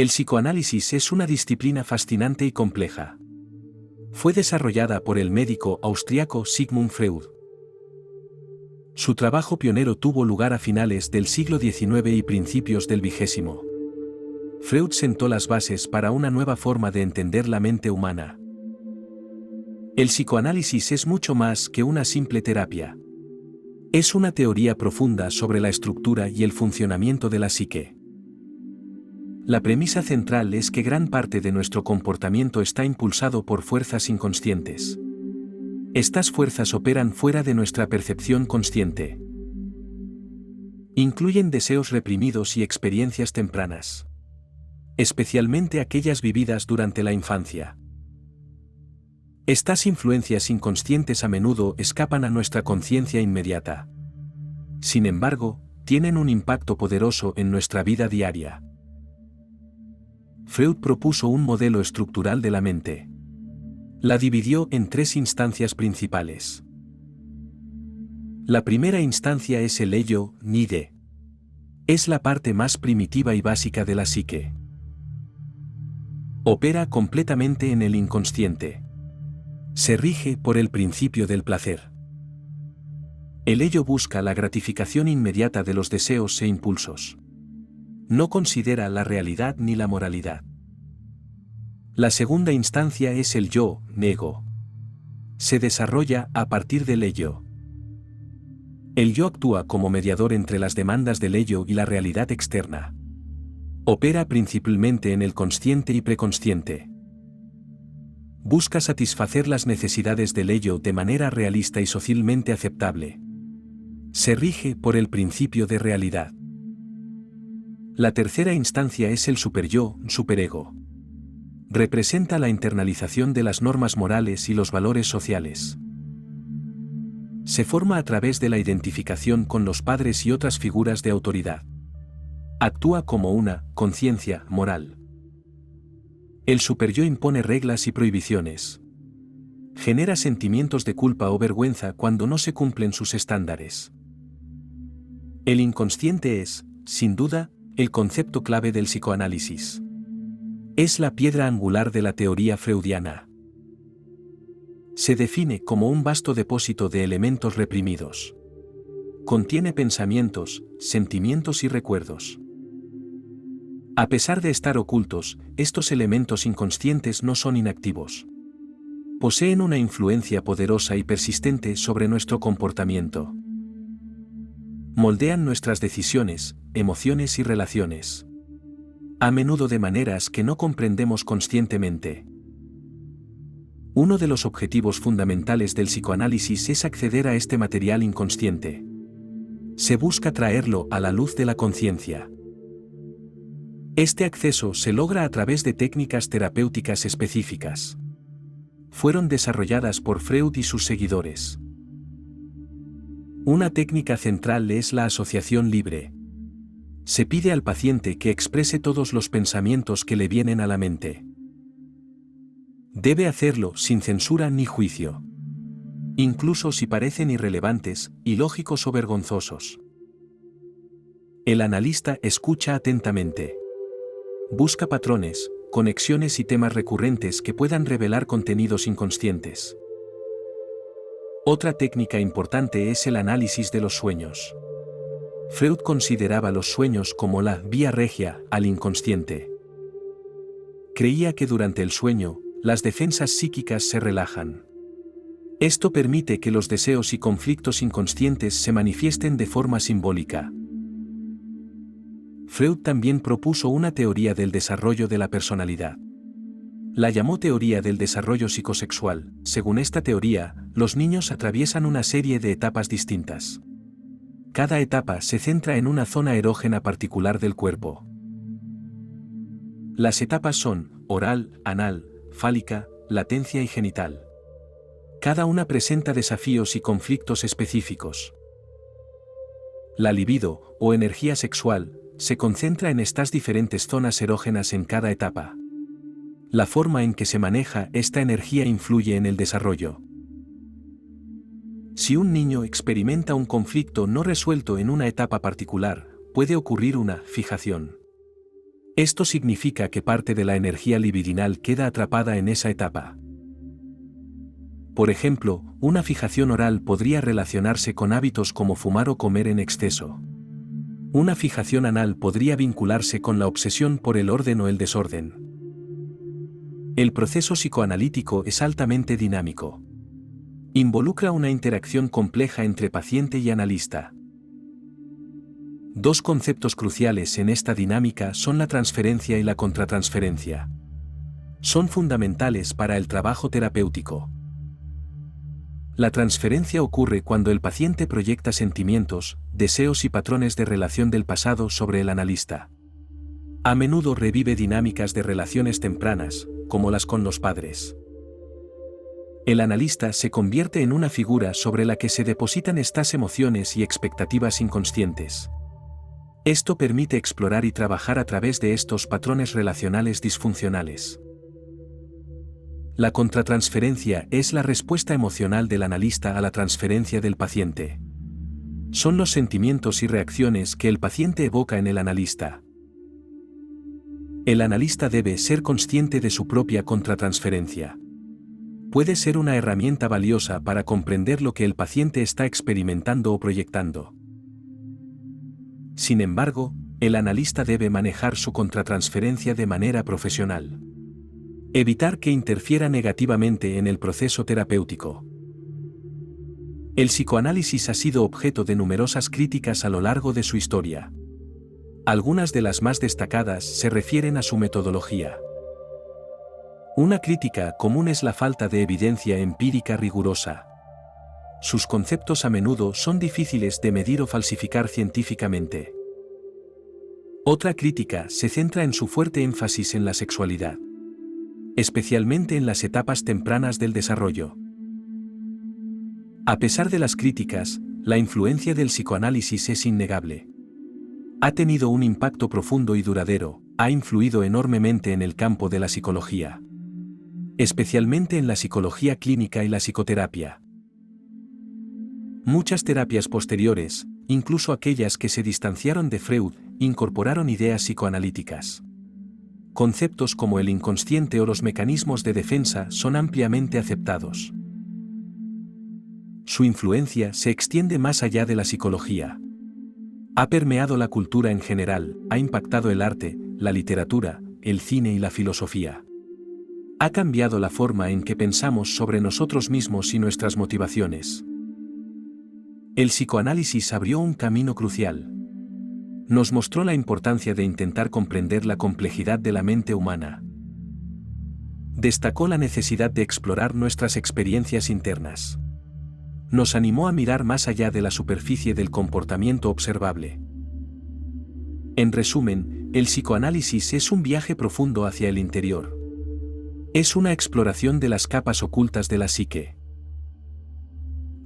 El psicoanálisis es una disciplina fascinante y compleja. Fue desarrollada por el médico austriaco Sigmund Freud. Su trabajo pionero tuvo lugar a finales del siglo XIX y principios del XX. Freud sentó las bases para una nueva forma de entender la mente humana. El psicoanálisis es mucho más que una simple terapia. Es una teoría profunda sobre la estructura y el funcionamiento de la psique. La premisa central es que gran parte de nuestro comportamiento está impulsado por fuerzas inconscientes. Estas fuerzas operan fuera de nuestra percepción consciente. Incluyen deseos reprimidos y experiencias tempranas, especialmente aquellas vividas durante la infancia. Estas influencias inconscientes a menudo escapan a nuestra conciencia inmediata. Sin embargo, tienen un impacto poderoso en nuestra vida diaria. Freud propuso un modelo estructural de la mente. La dividió en 3 instancias principales. La primera instancia es el ello, nide. Es la parte más primitiva y básica de la psique. Opera completamente en el inconsciente. Se rige por el principio del placer. El ello busca la gratificación inmediata de los deseos e impulsos. No considera la realidad ni la moralidad. La segunda instancia es el yo, nego. Se desarrolla a partir del ello. El yo actúa como mediador entre las demandas del ello y la realidad externa. Opera principalmente en el consciente y preconsciente. Busca satisfacer las necesidades del ello de manera realista y socialmente aceptable. Se rige por el principio de realidad. La tercera instancia es el superyo, superego. Representa la internalización de las normas morales y los valores sociales. Se forma a través de la identificación con los padres y otras figuras de autoridad. Actúa como una conciencia moral. El superyo impone reglas y prohibiciones. Genera sentimientos de culpa o vergüenza cuando no se cumplen sus estándares. El inconsciente es, sin duda, el concepto clave del psicoanálisis. Es la piedra angular de la teoría freudiana. Se define como un vasto depósito de elementos reprimidos. Contiene pensamientos, sentimientos y recuerdos. A pesar de estar ocultos, estos elementos inconscientes no son inactivos. Poseen una influencia poderosa y persistente sobre nuestro comportamiento. Moldean nuestras decisiones, emociones y relaciones. A menudo de maneras que no comprendemos conscientemente. Uno de los objetivos fundamentales del psicoanálisis es acceder a este material inconsciente. Se busca traerlo a la luz de la conciencia. Este acceso se logra a través de técnicas terapéuticas específicas. Fueron desarrolladas por Freud y sus seguidores. Una técnica central es la asociación libre. Se pide al paciente que exprese todos los pensamientos que le vienen a la mente. Debe hacerlo sin censura ni juicio. Incluso si parecen irrelevantes, ilógicos o vergonzosos. El analista escucha atentamente. Busca patrones, conexiones y temas recurrentes que puedan revelar contenidos inconscientes. Otra técnica importante es el análisis de los sueños. Freud consideraba los sueños como la vía regia al inconsciente. Creía que durante el sueño, las defensas psíquicas se relajan. Esto permite que los deseos y conflictos inconscientes se manifiesten de forma simbólica. Freud también propuso una teoría del desarrollo de la personalidad. La llamó teoría del desarrollo psicosexual. Según esta teoría, los niños atraviesan una serie de etapas distintas. Cada etapa se centra en una zona erógena particular del cuerpo. Las etapas son oral, anal, fálica, latencia y genital. Cada una presenta desafíos y conflictos específicos. La libido, o energía sexual, se concentra en estas diferentes zonas erógenas en cada etapa. La forma en que se maneja esta energía influye en el desarrollo. Si un niño experimenta un conflicto no resuelto en una etapa particular, puede ocurrir una fijación. Esto significa que parte de la energía libidinal queda atrapada en esa etapa. Por ejemplo, una fijación oral podría relacionarse con hábitos como fumar o comer en exceso. Una fijación anal podría vincularse con la obsesión por el orden o el desorden. El proceso psicoanalítico es altamente dinámico. Involucra una interacción compleja entre paciente y analista. Dos conceptos cruciales en esta dinámica son la transferencia y la contratransferencia. Son fundamentales para el trabajo terapéutico. La transferencia ocurre cuando el paciente proyecta sentimientos, deseos y patrones de relación del pasado sobre el analista. A menudo revive dinámicas de relaciones tempranas, como las con los padres. El analista se convierte en una figura sobre la que se depositan estas emociones y expectativas inconscientes. Esto permite explorar y trabajar a través de estos patrones relacionales disfuncionales. La contratransferencia es la respuesta emocional del analista a la transferencia del paciente. Son los sentimientos y reacciones que el paciente evoca en el analista. El analista debe ser consciente de su propia contratransferencia. Puede ser una herramienta valiosa para comprender lo que el paciente está experimentando o proyectando. Sin embargo, el analista debe manejar su contratransferencia de manera profesional. Evitar que interfiera negativamente en el proceso terapéutico. El psicoanálisis ha sido objeto de numerosas críticas a lo largo de su historia. Algunas de las más destacadas se refieren a su metodología. Una crítica común es la falta de evidencia empírica rigurosa. Sus conceptos a menudo son difíciles de medir o falsificar científicamente. Otra crítica se centra en su fuerte énfasis en la sexualidad, especialmente en las etapas tempranas del desarrollo. A pesar de las críticas, la influencia del psicoanálisis es innegable. Ha tenido un impacto profundo y duradero, ha influido enormemente en el campo de la psicología, especialmente en la psicología clínica y la psicoterapia. Muchas terapias posteriores, incluso aquellas que se distanciaron de Freud, incorporaron ideas psicoanalíticas. Conceptos como el inconsciente o los mecanismos de defensa son ampliamente aceptados. Su influencia se extiende más allá de la psicología. Ha permeado la cultura en general, ha impactado el arte, la literatura, el cine y la filosofía. Ha cambiado la forma en que pensamos sobre nosotros mismos y nuestras motivaciones. El psicoanálisis abrió un camino crucial. Nos mostró la importancia de intentar comprender la complejidad de la mente humana. Destacó la necesidad de explorar nuestras experiencias internas. Nos animó a mirar más allá de la superficie del comportamiento observable. En resumen, el psicoanálisis es un viaje profundo hacia el interior. Es una exploración de las capas ocultas de la psique.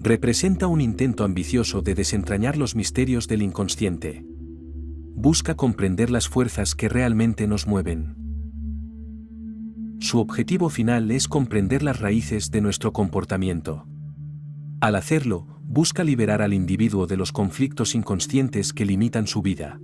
Representa un intento ambicioso de desentrañar los misterios del inconsciente. Busca comprender las fuerzas que realmente nos mueven. Su objetivo final es comprender las raíces de nuestro comportamiento. Al hacerlo, busca liberar al individuo de los conflictos inconscientes que limitan su vida.